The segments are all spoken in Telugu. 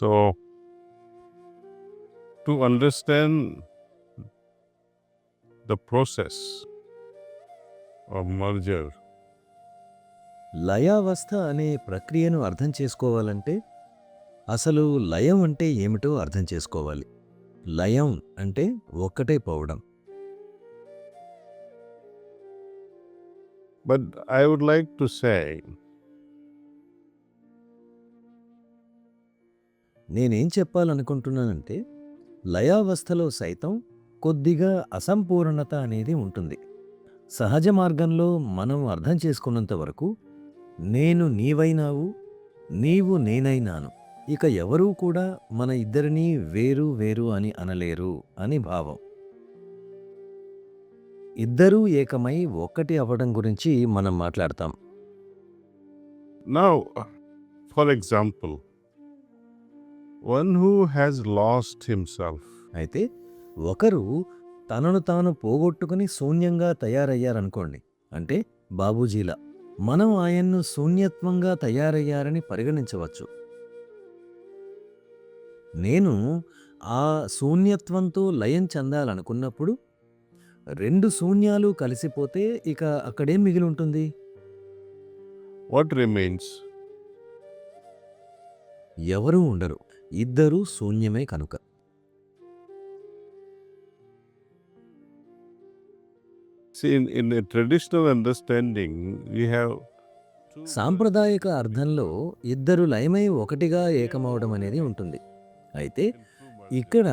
So, to understand the process of merger, లయావస్థ అనే ప్రక్రియను అర్థం చేసుకోవాలంటే అసలు లయం అంటే ఏమిటో అర్థం చేసుకోవాలి. లయం అంటే ఒక్కటే పోవడం. but I would like to say నేనేం చెప్పాలనుకుంటున్నానంటే లయావస్థలో సైతం కొద్దిగా అసంపూర్ణత అనేది ఉంటుంది. సహజ మార్గంలో మనం అర్థం చేసుకున్నంత వరకు నేను నీవైనావు, నీవు నేనైనాను. ఇక ఎవరూ కూడా మన ఇద్దరినీ వేరు వేరు అని అనలేరు అని భావం. ఇద్దరూ ఏకమై ఒక్కటి అవ్వడం గురించి మనం మాట్లాడతాం. now, for example, one who has lost himself అయితే ఒకరు తనను తాను పోగొట్టుకుని శూన్యంగా తయారయ్యారనుకోండి, అంటే బాబూజీలా, మనం ఆయన్ను శూన్యత్వంగా తయారయ్యారని పరిగణించవచ్చు. నేను ఆ శూన్యత్వంతో లయం చెందాలనుకున్నప్పుడు రెండు శూన్యాలు కలిసిపోతే ఇక అక్కడేం మిగిలి ఉంటుంది? what remains? ఎవరూ ఉండరు. ఇద్దరూ శూన్యమే కనుక. See, in a traditional understanding, we have two సాంప్రదాయిక అర్థంలో ఇద్దరు లయమై ఒకటిగా ఏకమవడం అనేది ఉంటుంది. అయితే ఇక్కడ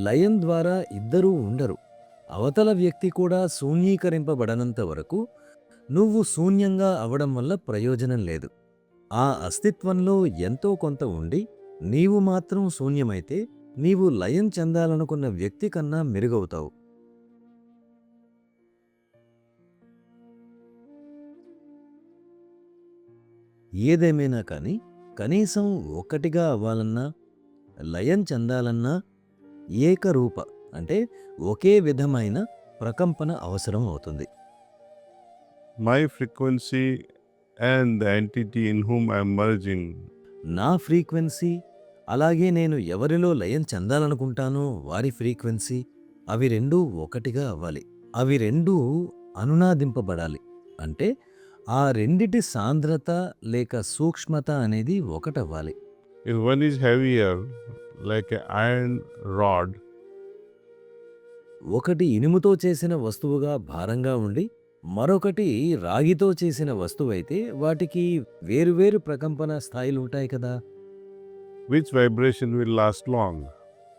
లయం ద్వారా ఇద్దరూ ఉండరు. అవతల వ్యక్తి కూడా శూన్యీకరింపబడనంత వరకు నువ్వు శూన్యంగా అవడం వల్ల ప్రయోజనం లేదు. ఆ అస్తిత్వంలో ఎంతో కొంత ఉండి నీవు మాత్రం శూన్యమైతే నీవు లయం చెందాలనుకున్న వ్యక్తి కన్నా మెరుగవుతావు. ఏదేమైనా కానీ కనీసం ఒక్కటిగా అవ్వాలన్నా, లయం చెందాలన్నా ఏకరూప అంటే ఒకే విధమైన ప్రకంపన అవసరం అవుతుంది. my frequency and the entity in whom I am merging నా ఫ్రీక్వెన్సీ, అలాగే నేను ఎవరిలో లయం చెందాలనుకుంటానో వారి ఫ్రీక్వెన్సీ, అవి రెండూ ఒకటిగా అవ్వాలి. అవి రెండూ అనునాదింపబడాలి. అంటే ఆ రెండిటి సాంద్రత లేక సూక్ష్మత అనేది ఒకటవ్వాలి. if one is heavier like an iron rod ఒకటి ఇనుముతో చేసిన వస్తువుగా భారంగా ఉండి మరొకటి రాగితో చేసిన వస్తువైతే వాటికి వేరువేరు ప్రకంపన స్థాయిలుంటాయి కదా. which vibration will last long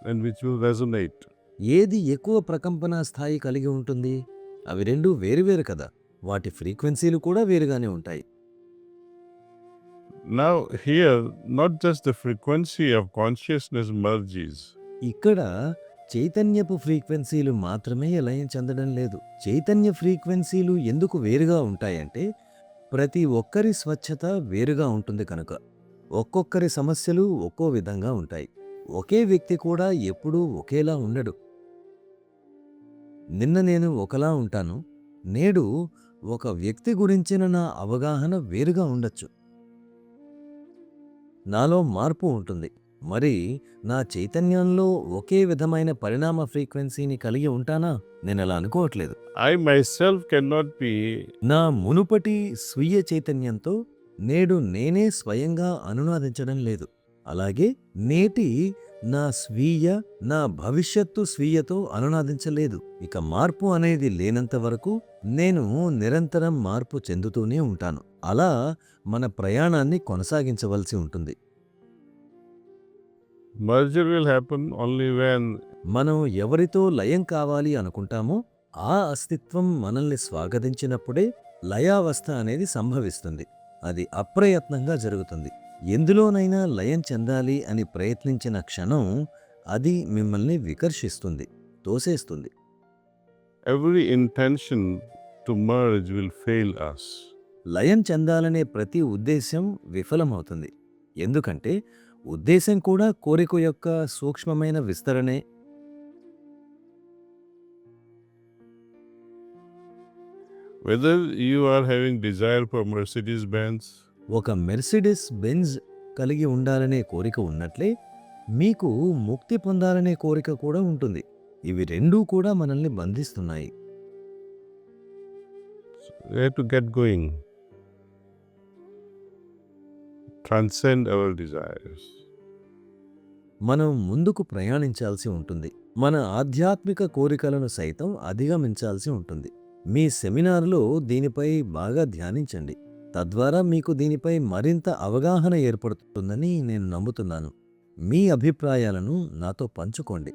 and which will resonate? ఏది ఎక్కువ ప్రకంపన స్థాయి కలిగి ఉంటుంది? అవి రెండూ వేరువేరు కదా, వాటి ఫ్రీక్వెన్సీలు కూడా వేరుగానే ఉంటాయి. Now here, not just the frequency of consciousness merges, ఇక్కడ చైతన్యపు ఫ్రీక్వెన్సీలు మాత్రమే లయం చెందడం లేదు. చైతన్య ఫ్రీక్వెన్సీలు ఎందుకు వేరుగా ఉంటాయంటే ప్రతి ఒక్కరి స్వచ్ఛత వేరుగా ఉంటుంది కనుక. ఒక్కొక్కరి సమస్యలు ఒక్కో విధంగా ఉంటాయి. ఒకే వ్యక్తి కూడా ఎప్పుడూ ఒకేలా ఉండడు. నిన్న నేను ఒకలా ఉంటాను, నేడు ఒక వ్యక్తి గురించిన నా అవగాహన వేరుగా ఉండొచ్చు. నాలో మార్పు ఉంటుంది. మరి నా చైతన్యంలో ఒకే విధమైన పరిణామ ఫ్రీక్వెన్సీని కలిగి ఉంటానా? నేనలా అనుకోవట్లేదు. I myself cannot be నా మునుపటి స్వీయ చైతన్యంతో నేడు నేనే స్వయంగా అనునాదించడం లేదు. అలాగే నేటి నా స్వీయ, నా భవిష్యత్తు స్వీయతో అనునాదించలేదు. ఇక మార్పు అనేది లేనంత వరకు నేను నిరంతరం మార్పు చెందుతూనే ఉంటాను. అలా మన ప్రయాణాన్ని కొనసాగించవలసి ఉంటుంది. merger will happen only when మనం ఎవరితో లయం కావాలి అనుకుంటామో ఆ అస్తిత్వం మనల్ని స్వాగతించినప్పుడే లయావస్థ అనేది సంభవిస్తుంది. అది అప్రయత్నంగా జరుగుతుంది. ఎందులోనైనా లయం చెందాలి అని ప్రయత్నించిన క్షణం అది మిమ్మల్ని వికర్షిస్తుంది, తోసేస్తుంది. Every intention to merge will fail us. లయం చెందాలనే ప్రతి ఉద్దేశ్యం విఫలమవుతుంది. ఎందుకంటే ఉద్దేశం కూడా కోరిక యొక్క సూక్ష్మమైన విస్తరణే. Whether you are having desire for Mercedes Benz, ఒక మెర్సిడెస్ బెంజ్ కలిగి ఉండాలనే కోరిక ఉన్నట్లే మీకు ముక్తి పొందాలనే కోరిక కూడా ఉంటుంది. ఇవి రెండూ కూడా మనల్ని బంధిస్తున్నాయి. we have to get going. Transcend our desires. మనం ముందుకు ప్రయాణించాల్సి ఉంటుంది. మన ఆధ్యాత్మిక కోరికలను సైతం అధిగమించాల్సి ఉంటుంది. మీ సెమినార్లో దీనిపై బాగా ధ్యానించండి. తద్వారా మీకు దీనిపై మరింత అవగాహన ఏర్పడుతుందని నేను నమ్ముతున్నాను. మీ అభిప్రాయాలను నాతో పంచుకోండి.